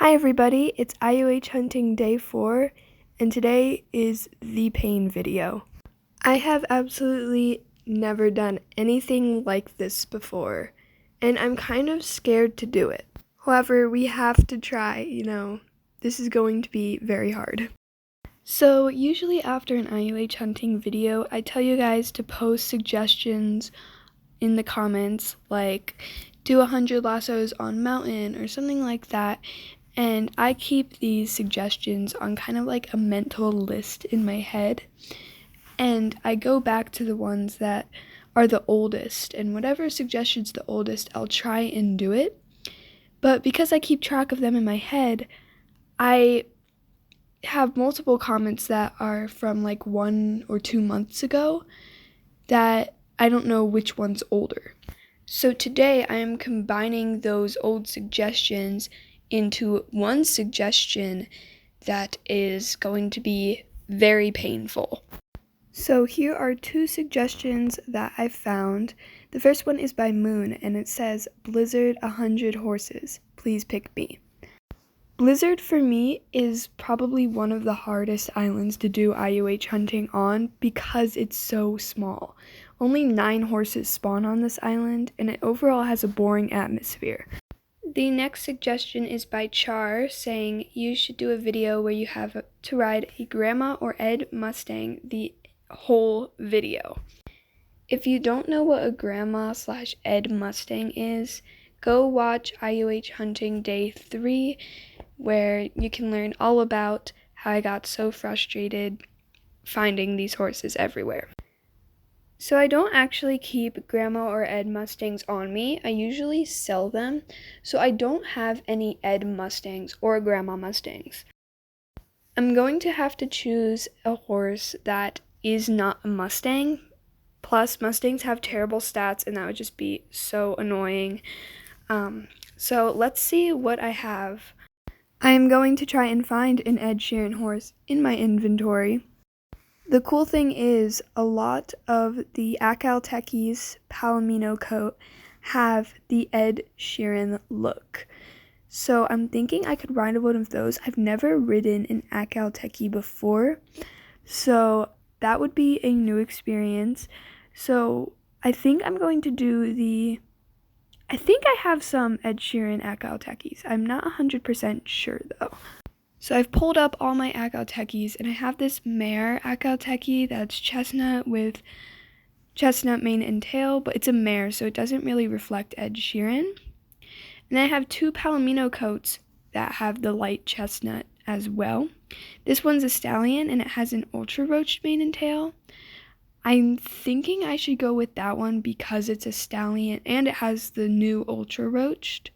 Hi everybody, it's IUH hunting day 4, and today is the pain video. I have absolutely never done anything like this before, and I'm kind of scared to do it. However, we have to try, this is going to be very hard. So usually after an IUH hunting video, I tell you guys to post suggestions in the comments, like do 100 lassos on mountain or something like that. And I keep these suggestions on kind of like a mental list in my head. And I go back to the ones that are the oldest. And whatever suggestion's the oldest, I'll try and do it. But because I keep track of them in my head, I have multiple comments that are from like 1 or 2 months ago that I don't know which one's older. So today I am combining those old suggestions into one suggestion that is going to be very painful. So here are 2 suggestions that I found. The first one is by Moon, and it says, Blizzard 100 horses, please pick me. Blizzard for me is probably one of the hardest islands to do IUH hunting on because it's so small. Only 9 horses spawn on this island, and it overall has a boring atmosphere. The next suggestion is by Char, saying you should do a video where you have to ride a Grandma or Ed Mustang the whole video. If you don't know what a Grandma/Ed Mustang is, go watch IUH Hunting Day 3, where you can learn all about how I got so frustrated finding these horses everywhere. So I don't actually keep Grandma or Ed Mustangs on me. I usually sell them, so I don't have any Ed Mustangs or Grandma Mustangs. I'm going to have to choose a horse that is not a Mustang. Plus, Mustangs have terrible stats, and that would just be so annoying. So let's see what I have. I am going to try and find an Ed Sheeran horse in my inventory. The cool thing is, a lot of the Akal Techies Palomino coat have the Ed Sheeran look. So I'm thinking I could ride one of those. I've never ridden an Akal Techie before, so that would be a new experience. So I think I'm going to do I think I have some Ed Sheeran Akal Techies. I'm not 100% sure though. So I've pulled up all my Akal Techies, and I have this mare Akal Techie that's chestnut with chestnut mane and tail, but it's a mare, so it doesn't really reflect Ed Sheeran. And I have 2 Palomino coats that have the light chestnut as well. This one's a stallion, and it has an ultra roached mane and tail. I'm thinking I should go with that one because it's a stallion and it has the new ultra roached.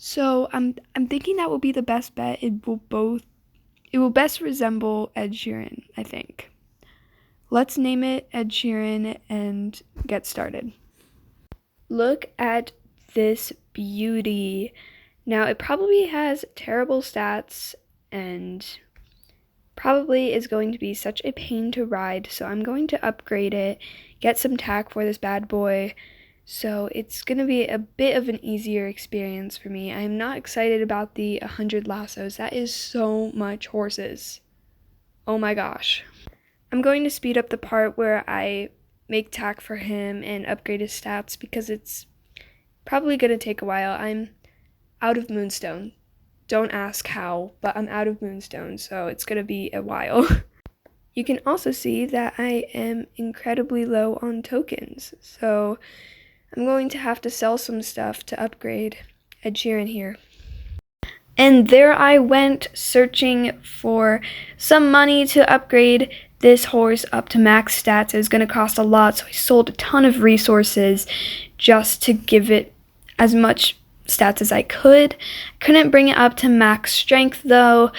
So I'm thinking that will be the best bet. It will best resemble Ed Sheeran, I think. Let's name it Ed Sheeran and get started. Look at this beauty. Now it probably has terrible stats and probably is going to be such a pain to ride, so I'm going to upgrade it, get some tack for this bad boy. So it's going to be a bit of an easier experience for me. I'm not excited about the 100 lassos. That is so much horses. Oh my gosh. I'm going to speed up the part where I make tack for him and upgrade his stats because it's probably going to take a while. I'm out of moonstone. Don't ask how, but I'm out of moonstone, so it's going to be a while. You can also see that I am incredibly low on tokens, so I'm going to have to sell some stuff to upgrade Ed Sheeran here. And there I went searching for some money to upgrade this horse up to max stats. It was going to cost a lot, so I sold a ton of resources just to give it as much stats as I could. Couldn't bring it up to max strength though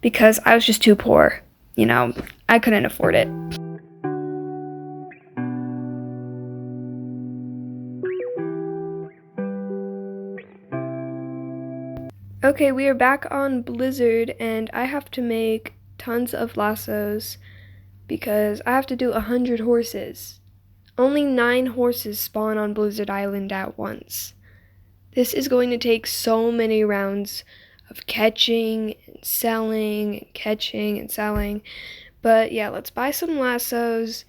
because I was just too poor. I couldn't afford it. Okay, we are back on Blizzard, and I have to make tons of lassos because I have to do 100 horses. Only 9 horses spawn on Blizzard Island at once. This is going to take so many rounds of catching and selling and catching and selling. But yeah, let's buy some lassos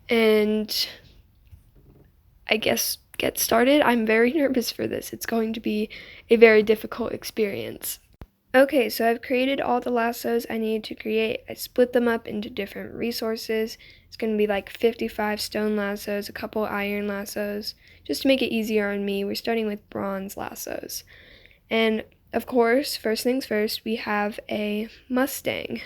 and I guess get started. I'm very nervous for this. It's going to be a very difficult experience. Okay, so I've created all the lassos I need to create. I split them up into different resources. It's going to be like 55 stone lassos, a couple iron lassos, just to make it easier on me. We're starting with bronze lassos. And of course, first things first, we have a Mustang.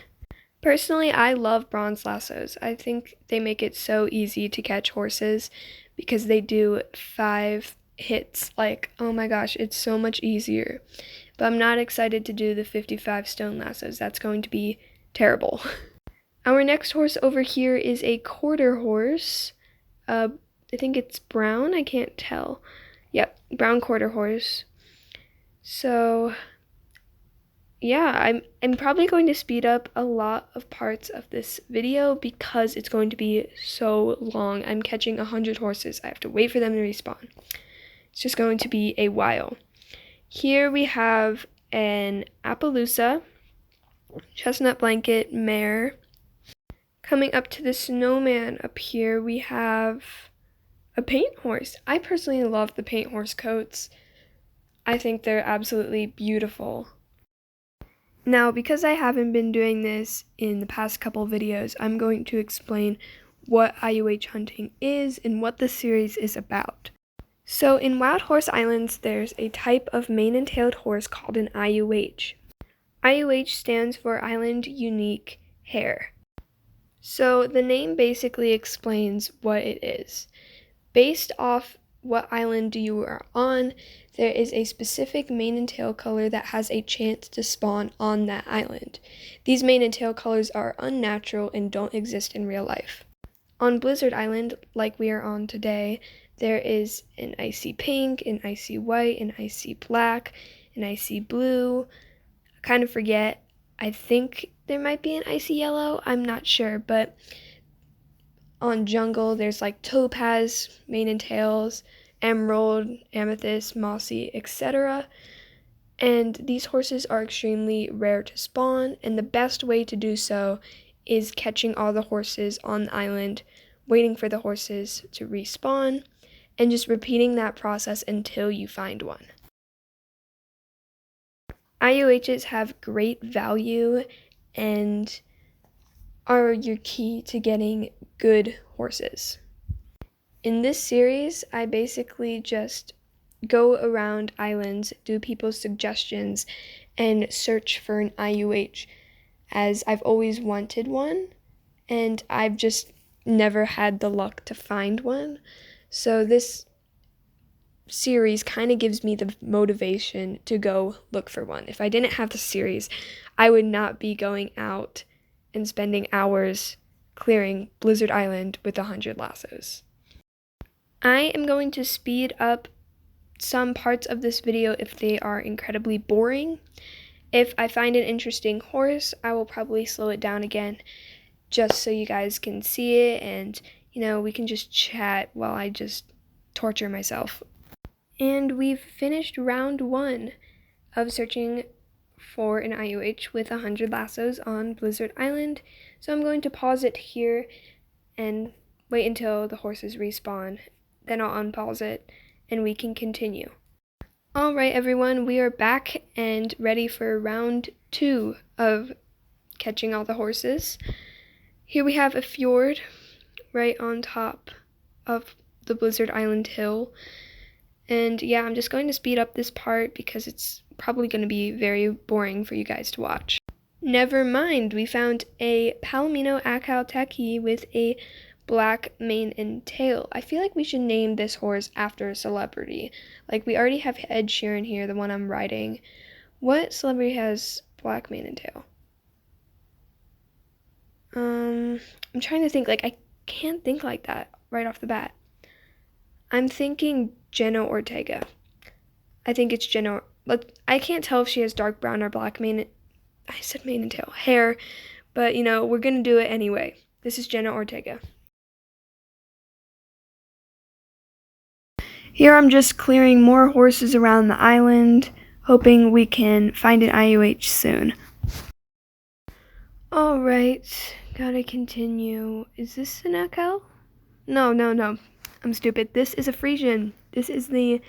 Personally, I love bronze lassos. I think they make it so easy to catch horses because they do 5 hits. Like, oh my gosh, it's so much easier. But I'm not excited to do the 55 stone lassos. That's going to be terrible. Our next horse over here is a quarter horse. I think it's brown. I can't tell. Yep, brown quarter horse. So, yeah, I'm probably going to speed up a lot of parts of this video because it's going to be so long. I'm catching 100 horses. I have to wait for them to respawn. It's just going to be a while. Here we have an Appaloosa, chestnut blanket mare. Coming up to the snowman up here, we have a paint horse. I personally love the paint horse coats. I think they're absolutely beautiful. Now, because I haven't been doing this in the past couple videos, I'm going to explain what IUH hunting is and what the series is about. So in Wild Horse Islands, there's a type of mane and tailed horse called an IUH. IUH stands for Island Unique Hare. So the name basically explains what it is. Based off what island you are on, there is a specific mane and tail color that has a chance to spawn on that island. These mane and tail colors are unnatural and don't exist in real life. On Blizzard Island, like we are on today, there is an icy pink, an icy white, an icy black, an icy blue. I kind of forget. I think there might be an icy yellow. I'm not sure, but on Jungle, there's like topaz, mane and tails, emerald, amethyst, mossy, etc. And these horses are extremely rare to spawn, and the best way to do so is catching all the horses on the island, waiting for the horses to respawn, and just repeating that process until you find one. IUHs have great value and are your key to getting good horses. In this series, I basically just go around islands, do people's suggestions, and search for an IUH, as I've always wanted one, and I've just never had the luck to find one. So this series kind of gives me the motivation to go look for one. If I didn't have the series, I would not be going out and spending hours clearing Blizzard Island with 100 lassos. I am going to speed up some parts of this video if they are incredibly boring. If I find an interesting horse, I will probably slow it down again just so you guys can see it and, we can just chat while I just torture myself. And we've finished round 1 of searching for an IUH with 100 lassos on Blizzard Island. So I'm going to pause it here and wait until the horses respawn. Then I'll unpause it and we can continue. Alright everyone, we are back and ready for round 2 of catching all the horses. Here we have a fjord right on top of the Blizzard Island hill. And yeah, I'm just going to speed up this part because it's probably going to be very boring for you guys to watch. Never mind, we found a Palomino Akalteki with a black mane and tail. I feel like we should name this horse after a celebrity. Like, we already have Ed Sheeran here, the one I'm riding. What celebrity has black mane and tail? I'm trying to think. Like, I can't think like that right off the bat. I'm thinking Jenna Ortega. I think it's Jenna. But I can't tell if she has dark brown or black mane. I said mane and tail. Hair. But, we're going to do it anyway. This is Jenna Ortega. Here I'm just clearing more horses around the island, hoping we can find an IUH soon. Alright, gotta continue. Is this an echo? No. I'm stupid. This is a Frisian. This is the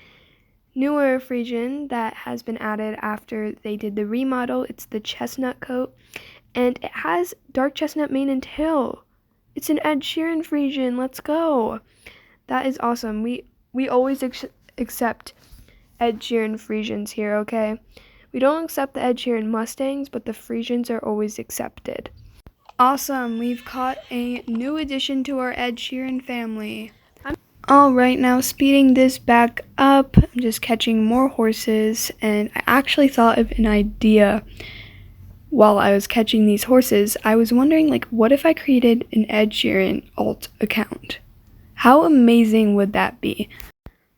newer Frisian that has been added after they did the remodel. It's the chestnut coat, and it has dark chestnut mane and tail. It's an Ed Sheeran Frisian. Let's go. That is awesome. We always accept Ed Sheeran Frisians here, okay? We don't accept the Ed Sheeran Mustangs, but the Frisians are always accepted. Awesome. We've caught a new addition to our Ed Sheeran family. Alright, now speeding this back up, I'm just catching more horses, and I actually thought of an idea while I was catching these horses. I was wondering, like, what if I created an Ed Sheeran alt account? How amazing would that be?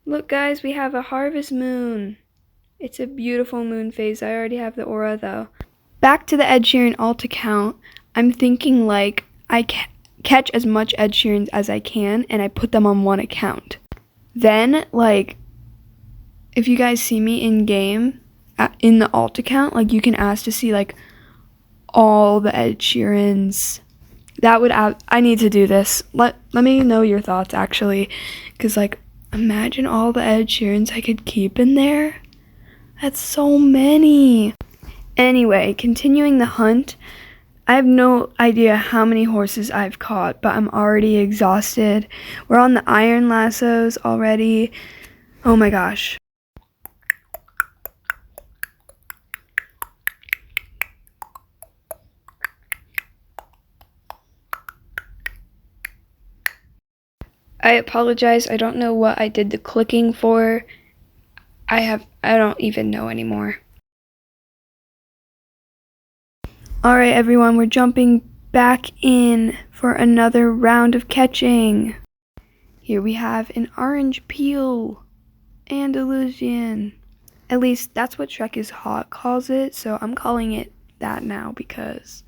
Look guys, we have a harvest moon. It's a beautiful moon phase. I already have the aura though. Back to the Ed Sheeran alt account, I'm thinking like I catch as much Ed Sheerans as I can and I put them on one account. Then, like, if you guys see me in game in the alt account, like, you can ask to see like all the Ed Sheerans. That would I need to do this. Let me know your thoughts actually, because like, imagine all the Ed Sheerans I could keep in there. That's so many. Anyway, continuing the hunt. I have no idea how many horses I've caught, but I'm already exhausted. We're on the iron lassos already. Oh my gosh. I apologize. I don't know what I did the clicking for. I don't even know anymore. Alright everyone, we're jumping back in for another round of catching. Here we have an orange peel, Andalusian. At least that's what Shrek is Hot calls it, so I'm calling it that now because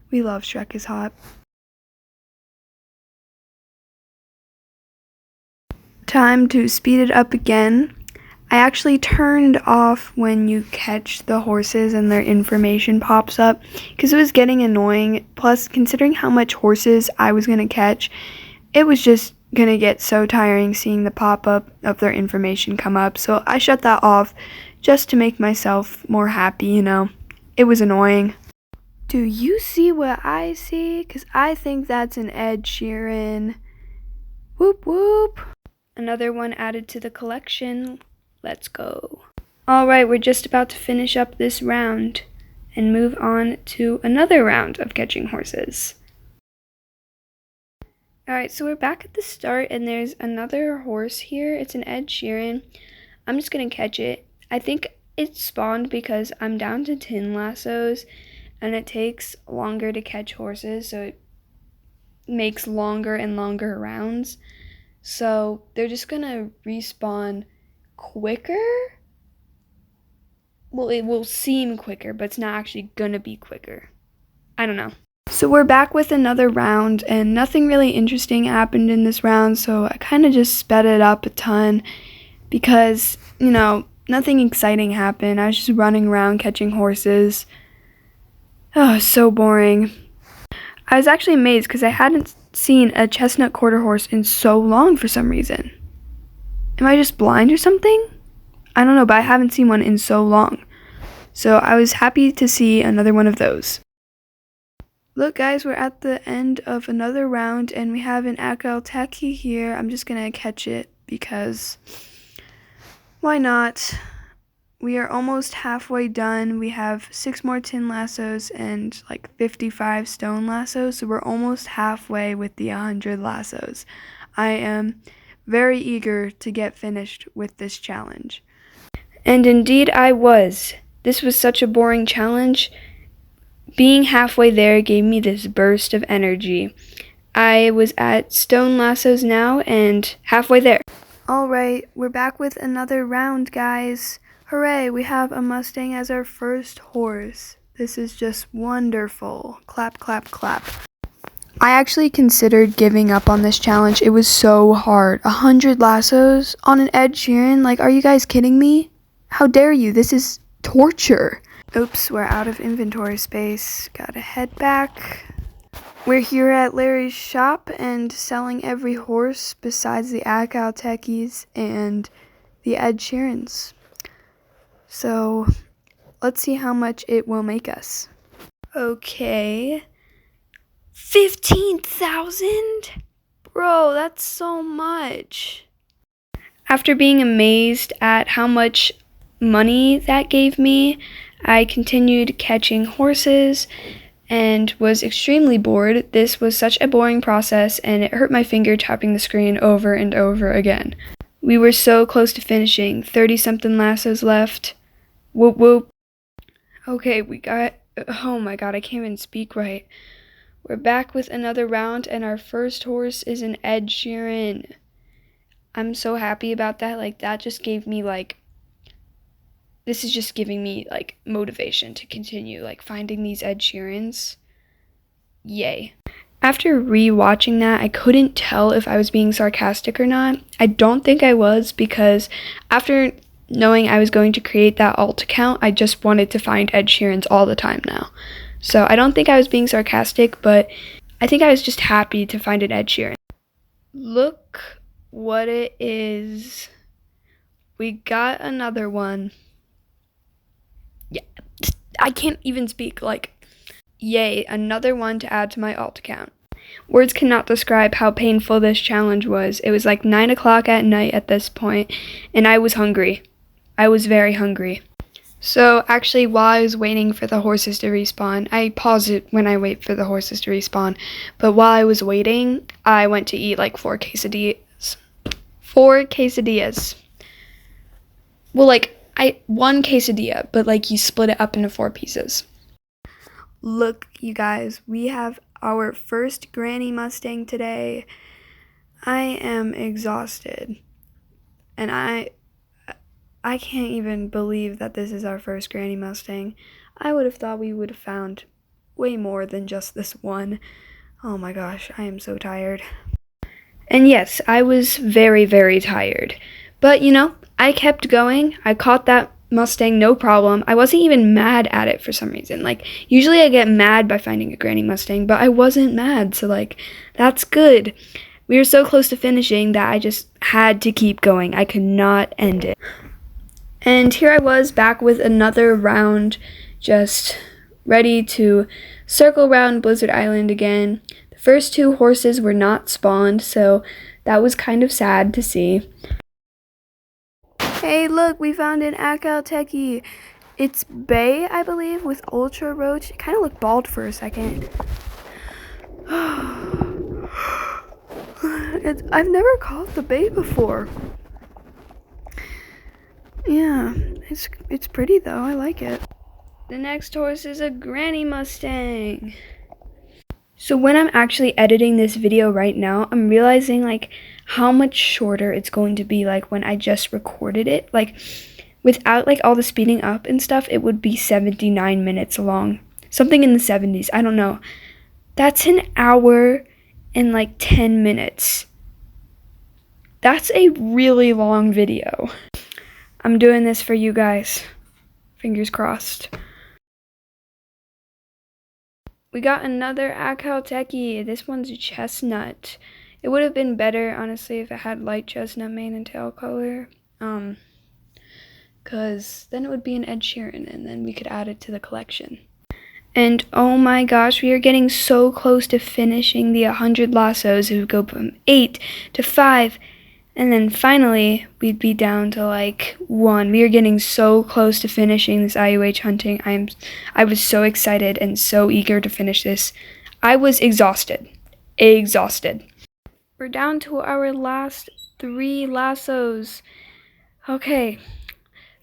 we love Shrek is Hot. Time to speed it up again. I actually turned off when you catch the horses and their information pops up because it was getting annoying. Plus, considering how much horses I was going to catch, it was just going to get so tiring seeing the pop-up of their information come up. So I shut that off just to make myself more happy, you know. It was annoying. Do you see what I see? Because I think that's an Ed Sheeran. Whoop whoop. Another one added to the collection. Let's go. Alright, we're just about to finish up this round and move on to another round of catching horses. Alright, so we're back at the start and there's another horse here. It's an Ed Sheeran. I'm just going to catch it. I think it spawned because I'm down to 10 lassos and it takes longer to catch horses, so it makes longer and longer rounds. So they're just going to respawn quicker. Well, it will seem quicker, but it's not actually gonna be quicker. I don't know. So we're back with another round, and nothing really interesting happened in this round, so I kind of just sped it up a ton because, you know, nothing exciting happened. I was just running around catching horses. Oh, so boring. I was actually amazed because I hadn't seen a chestnut quarter horse in so long for some reason. Am I just blind or something? I don't know, but I haven't seen one in so long. So I was happy to see another one of those. Look guys, we're at the end of another round and we have an Akalteki here. I'm just gonna catch it because why not? We are almost halfway done. We have 6 more tin lassos and like 55 stone lassos, so we're almost halfway with the 100 lassos. I am very eager to get finished with this challenge. And indeed I was. This was such a boring challenge. Being halfway there gave me this burst of energy. I was at stone lassos now and halfway there. Alright, we're back with another round, guys. Hooray, we have a Mustang as our first horse. This is just wonderful. Clap, clap, clap. I actually considered giving up on this challenge. It was so hard. 100 lassos on an Ed Sheeran? Like, are you guys kidding me? How dare you? This is torture. Oops, we're out of inventory space. Gotta head back. We're here at Larry's shop and selling every horse besides the Tekis and the Ed Sheerans. So let's see how much it will make us. Okay. 15,000? Bro, that's so much. After being amazed at how much money that gave me, I continued catching horses and was extremely bored. This was such a boring process, and it hurt my finger tapping the screen over and over again. We were so close to finishing, 30-something lassos left. Whoop whoop. Okay, oh my god, I can't even speak right. We're back with another round, and our first horse is an Ed Sheeran. I'm so happy about that. Like, that just gave me, this is just giving me, motivation to continue, finding these Ed Sheerans. Yay. After re-watching that, I couldn't tell if I was being sarcastic or not. I don't think I was, because after knowing I was going to create that alt account, I just wanted to find Ed Sheerans all the time now. So I don't think I was being sarcastic, but I think I was just happy to find an Ed Sheeran. Look what it is. We got another one. Yeah, I can't even speak. Yay, another one to add to my alt account. Words cannot describe how painful this challenge was. It was 9 o'clock at night at this point, and I was hungry. I was very hungry. So actually, while I was waiting for the horses to respawn, I pause it when I wait for the horses to respawn, but while I was waiting, I went to eat 4 quesadillas. 4 quesadillas. Well, one quesadilla, but you split it up into 4 pieces. Look, you guys, we have our first Granny Mustang today. I am exhausted, and I can't even believe that this is our first Granny Mustang. I would have thought we would have found way more than just this one. Oh my gosh, I am so tired. And yes, I was very, very tired. But, I kept going. I caught that Mustang no problem. I wasn't even mad at it for some reason. Usually I get mad by finding a Granny Mustang, but I wasn't mad, so, that's good. We were so close to finishing that I just had to keep going. I could not end it. And here I was back with another round, just ready to circle around Blizzard Island again. The first 2 horses were not spawned, so that was kind of sad to see. Hey, look, we found an Teki. It's Bay, I believe, with Ultra Roach. It kind of looked bald for a second. I've never caught the Bay before. Yeah, it's pretty though. I like it. The next horse is a Granny Mustang. So when I'm actually editing this video right now, I'm realizing how much shorter it's going to be when I just recorded it. Without all the speeding up and stuff, it would be 79 minutes long. Something in the 70s, I don't know. That's an hour and 10 minutes. That's a really long video. I'm doing this for you guys. Fingers crossed. We got another Teki. This one's a chestnut. It would have been better, honestly, if it had light chestnut mane and tail color. Cause then it would be an Ed Sheeran, and then we could add it to the collection. And oh my gosh, we are getting so close to finishing the 100 lassos. It would go from 8 to 5. And then finally, we'd be down to 1. We are getting so close to finishing this IUH hunting. I was so excited and so eager to finish this. I was exhausted. We're down to our last 3 lassos. Okay.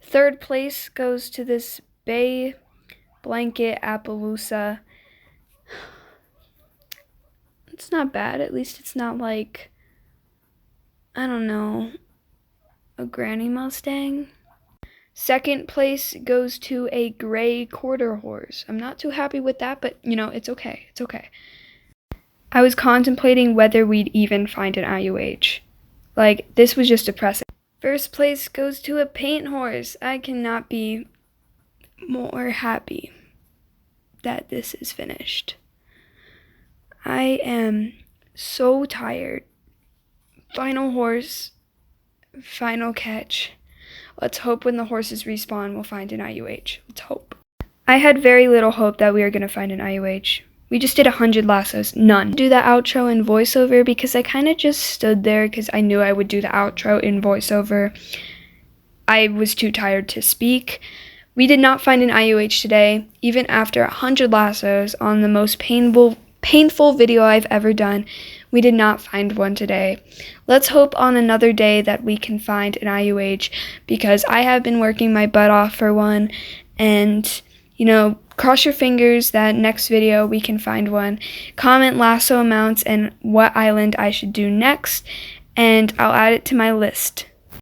3rd place goes to this Bay Blanket Appaloosa. It's not bad. At least it's not I don't know, a Granny Mustang. 2nd place goes to a gray quarter horse. I'm not too happy with that, but it's okay. It's okay. I was contemplating whether we'd even find an IUH. This was just depressing. 1st place goes to a paint horse. I cannot be more happy that this is finished. I am so tired. Final horse, final catch. Let's hope when the horses respawn we'll find an IUH. Let's hope. I had very little hope that we were going to find an IUH. We just did 100 lassos, none. Do the outro in voiceover because I kind of just stood there because I knew I would do the outro in voiceover. I was too tired to speak. We did not find an IUH today, even after 100 lassos on the most painful video I've ever done. We did not find one today. Let's hope on another day that we can find an IUH because I have been working my butt off for one, and cross your fingers that next video we can find one. Comment lasso amounts and what island I should do next, and I'll add it to my list.